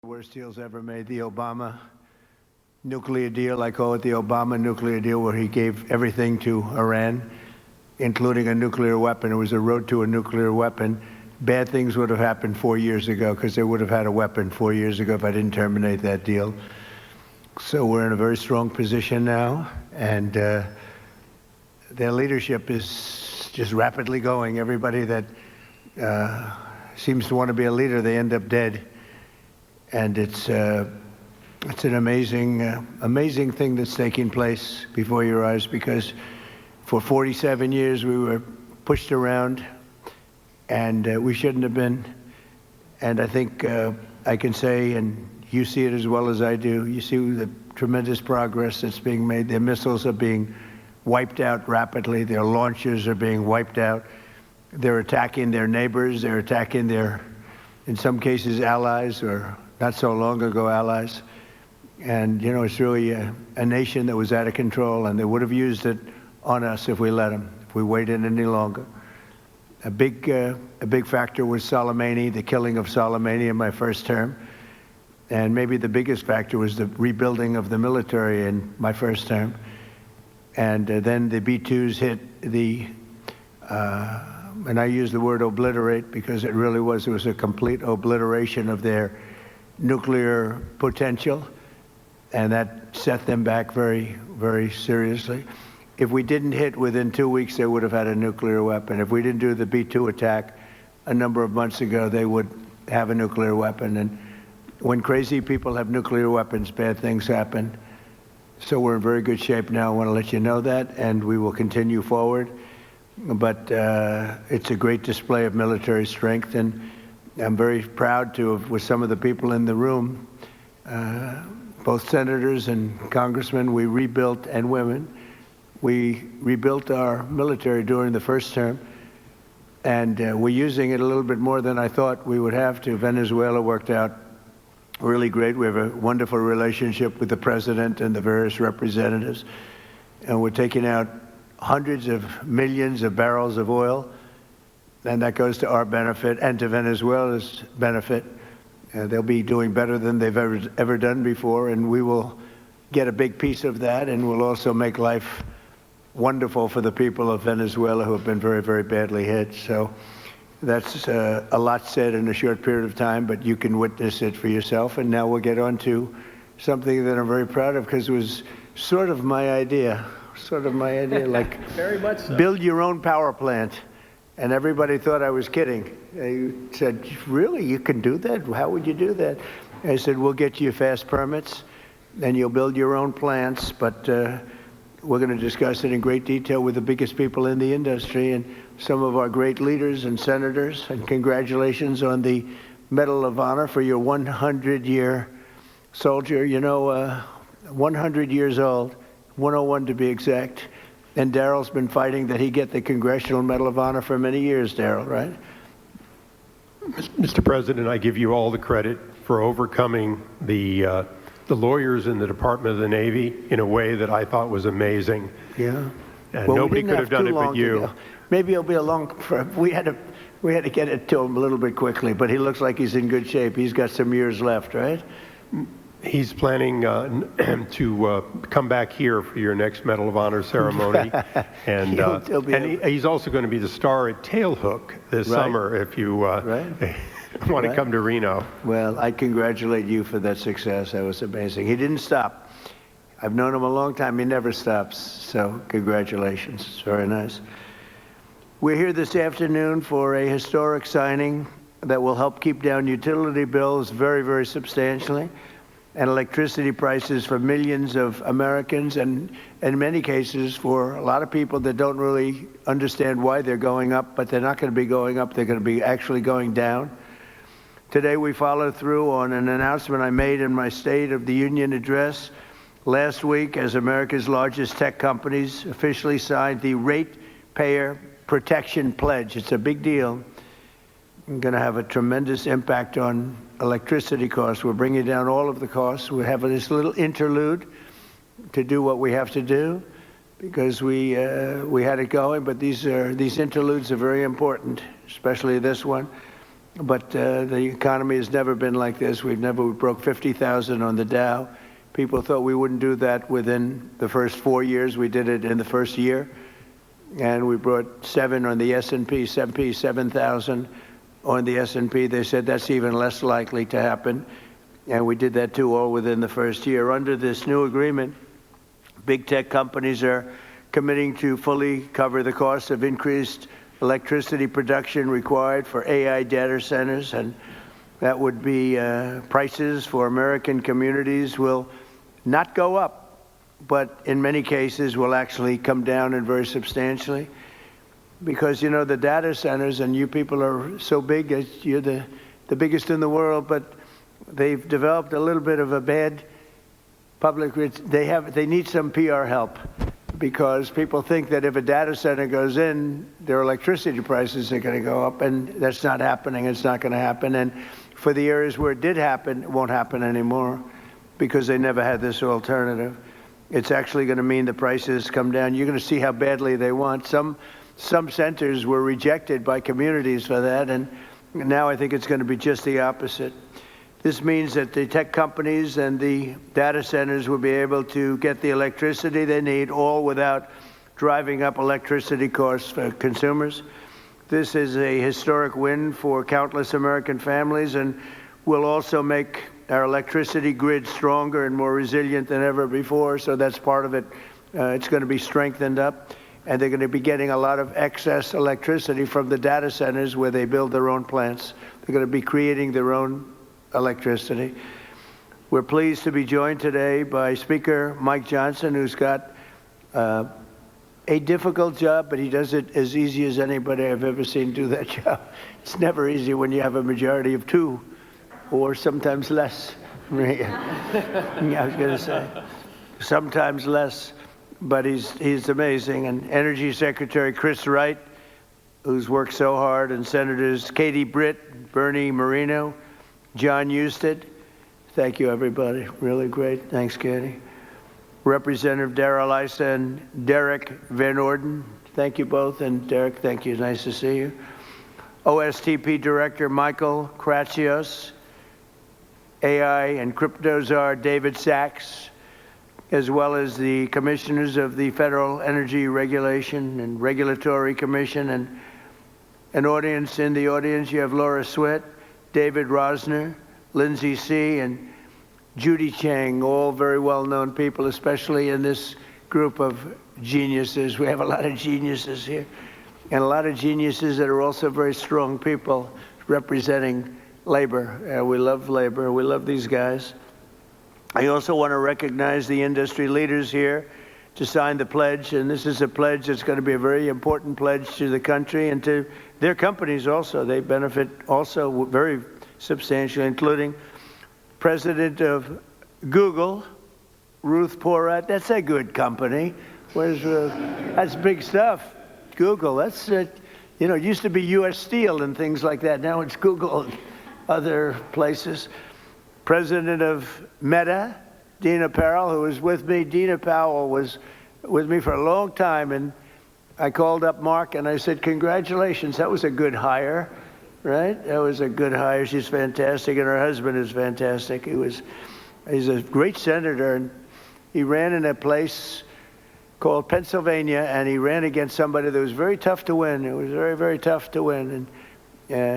Worst deals ever made, the Obama nuclear deal. I call it the Obama nuclear deal, where he gave everything to Iran, including a nuclear weapon. It was a road to a nuclear weapon. Bad things would have happened 4 years ago, because they would have had a weapon 4 years ago if I didn't terminate that deal. So we're in a very strong position now, and their leadership is just rapidly going. Everybody that seems to want to be a leader, they end up dead. And it's an amazing thing that's taking place before your eyes, because for 47 years we were pushed around, and we shouldn't have been. And I think I can say, and you see it as well as I do, you see the tremendous progress that's being made. Their missiles are being wiped out rapidly. Their launchers are being wiped out. They're attacking their neighbors. They're attacking their, in some cases, allies, or not so long ago allies. And, you know, it's really a nation that was out of control, and they would have used it on us if we let them, if we waited any longer. A big factor was Soleimani, the killing of Soleimani in my first term. And maybe the biggest factor was the rebuilding of the military in my first term. And then the B-2s hit the, and I use the word obliterate because it really was, it was a complete obliteration of their nuclear potential, and that set them back very, very seriously. If we didn't hit within 2 weeks, they would have had a nuclear weapon. If we didn't do the B-2 attack a number of months ago, they would have a nuclear weapon. And when crazy people have nuclear weapons, bad things happen. So we're in very good shape now. I want to let you know that, and we will continue forward. But it's a great display of military strength, and I'm very proud to have, with some of the people in the room, both senators and congressmen, we rebuilt, and women, we rebuilt our military during the first term, and we're using it a little bit more than I thought we would have to. Venezuela worked out really great. We have a wonderful relationship with the president and the various representatives, and we're taking out hundreds of millions of barrels of oil, and that goes to our benefit and to Venezuela's benefit. They'll be doing better than they've ever done before, and we will get a big piece of that, and we'll also make life wonderful for the people of Venezuela who have been very, very badly hit. So that's a lot said in a short period of time, but you can witness it for yourself. And now we'll get on to something that I'm very proud of, because it was sort of my idea, like very much so. Build your own power plant. And everybody thought I was kidding. They said, really, you can do that? How would you do that? I said, we'll get you fast permits, and you'll build your own plants, but we're going to discuss it in great detail with the biggest people in the industry and some of our great leaders and senators. And congratulations on the Medal of Honor for your 100-year soldier. You know, 100 years old, 101 to be exact. And Daryl's been fighting that he get the Congressional Medal of Honor for many years, Daryl, right? Mr. President, I give you all the credit for overcoming the lawyers in the Department of the Navy in a way that I thought was amazing. Yeah. And well, nobody could have done it but you. Maybe it'll be a long, we had to get it to him a little bit quickly, but he looks like he's in good shape. He's got some years left, right? He's planning to come back here for your next Medal of Honor ceremony, and he's also going to be the star at Tailhook this summer if you want to come to Reno. Well, I congratulate you for that success. That was amazing. He didn't stop. I've known him a long time. He never stops. So congratulations. It's very nice. We're here this afternoon for a historic signing that will help keep down utility bills very, very substantially, and electricity prices for millions of Americans, and in many cases for a lot of people that don't really understand why they're going up, but they're not going to be going up, they're going to be actually going down. Today we followed through on an announcement I made in my State of the Union address last week, as America's largest tech companies officially signed the Ratepayer Protection Pledge. It's a big deal. It's going to have a tremendous impact on electricity costs. We're bringing down all of the costs. We have this little interlude to do what we have to do, because we had it going, but these interludes are very important, especially this one. but the economy has never been like this. We broke 50,000 on the Dow. People thought we wouldn't do that within the first 4 years. We did it in the first year. And we brought 7 on the S&P, 7,000 on the S&P. They said that's even less likely to happen. And we did that too, all within the first year. Under this new agreement, big tech companies are committing to fully cover the cost of increased electricity production required for AI data centers, and that would be prices for American communities will not go up, but in many cases will actually come down and very substantially. Because, you know, the data centers, and you people are so big, you're the biggest in the world, but they've developed a little bit of a bad public, they need some PR help, because people think that if a data center goes in, their electricity prices are going to go up, and that's not happening. It's not going to happen. And for the areas where it did happen, it won't happen anymore because they never had this alternative. It's actually going to mean the prices come down. You're going to see how badly they want. Some centers were rejected by communities for that, and now I think it's going to be just the opposite. This means that the tech companies and the data centers will be able to get the electricity they need, all without driving up electricity costs for consumers. This is a historic win for countless American families, and will also make our electricity grid stronger and more resilient than ever before. So that's part of it. It's going to be strengthened up, and they're going to be getting a lot of excess electricity from the data centers where they build their own plants. They're going to be creating their own electricity. We're pleased to be joined today by Speaker Mike Johnson, who's got a difficult job, but he does it as easy as anybody I've ever seen do that job. It's never easy when you have a majority of 2, or sometimes less. I was going to say, sometimes less, but he's amazing. And Energy Secretary Chris Wright, who's worked so hard, and Senators Katie Britt, Bernie Moreno, John Husted. Thank you, everybody. Really great. Thanks, Katie. Representative Darrell Issa and Derek Van Orden. Thank you both. And Derek, thank you. Nice to see you. OSTP Director Michael Kratsios, AI and crypto czar David Sachs, as well as the commissioners of the Federal Energy Regulation and Regulatory Commission, and an audience. In the audience, you have Laura Sweat, David Rosner, Lindsay C., and Judy Chang, all very well-known people, especially in this group of geniuses. We have a lot of geniuses here, and a lot of geniuses that are also very strong people representing labor. We love labor. We love these guys. I also want to recognize the industry leaders here to sign the pledge, and this is a pledge that's going to be a very important pledge to the country and to their companies also. They benefit also very substantially, including President of Google, Ruth Porat. That's a good company. That's big stuff. Google, that's it. You know, it used to be U.S. Steel and things like that. Now it's Google and other places. President of Meta, Dina Powell, who was with me. Dina Powell was with me for a long time, and I called up Mark and I said, congratulations, that was a good hire, right? That was a good hire. She's fantastic, and her husband is fantastic. He's a great senator, and he ran in a place called Pennsylvania, and he ran against somebody that was very tough to win. It was very, very tough to win. And